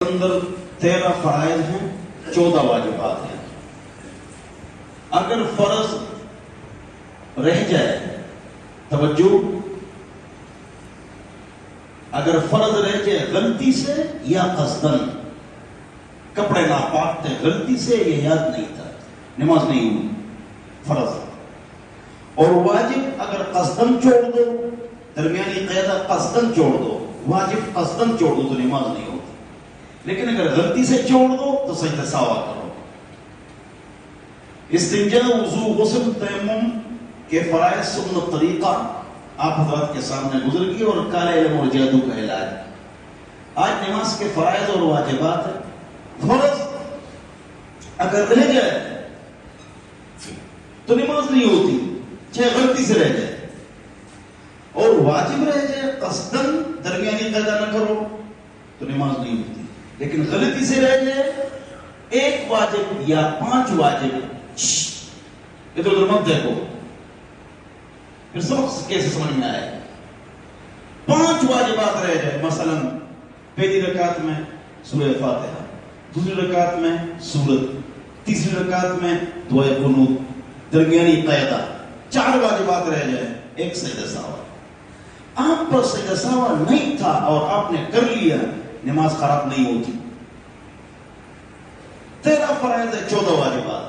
اندر 13 فرائض ہیں، 14 واجبات ہیں۔ اگر فرض رہ جائے، توجہ، اگر فرض رہ جائے غلطی سے یا قصدن، کپڑے ناپاک تھے غلطی سے یہ یاد نہیں تھا، نماز نہیں ہوئی، فرض۔ اور واجب اگر قصدن چھوڑ دو، درمیانی قاعدہ قصدن چھوڑ دو، واجب قصدن چھوڑ دو تو نماز نہیں ہوتی، لیکن اگر غلطی سے چھوڑ دو تو سجدہ سہوا کرو۔ استنجا، وضو، غسل، تیمم کے فرائض، سنت، طریقہ آپ حضرات کے سامنے گزر گئی، اور کالے علم اور جادو کا علاج۔ آج نماز کے فرائض اور واجبات ہیں۔ فرض اگر رہ جائے تو نماز نہیں ہوتی، چاہے غلطی سے رہ جائے، اور واجب رہ جائے قصدن، درمیانی قاعدہ نہ کرو تو نماز نہیں ہوتی، لیکن غلطی سے رہ جائے ایک واجب یا 5 واجب، ادھر ادھر مت دیکھو، پھر سبق کیسے سمجھ میں آئے۔ 5 واجبات رہ جائے، مثلا پہلی رکعت میں سورہ فاتحہ، دوسری رکعت میں سورت، تیسری رکعت میں دعائے قنوت، درمیانی قاعدہ، 4 واجبات رہ جائے، ایک سجدہ سہوا۔ آپ پر سجدہ سہوا نہیں تھا اور آپ نے کر لیا، نماز خراب نہیں ہوتی۔ 13 فرائض ہے، 14 واجبات۔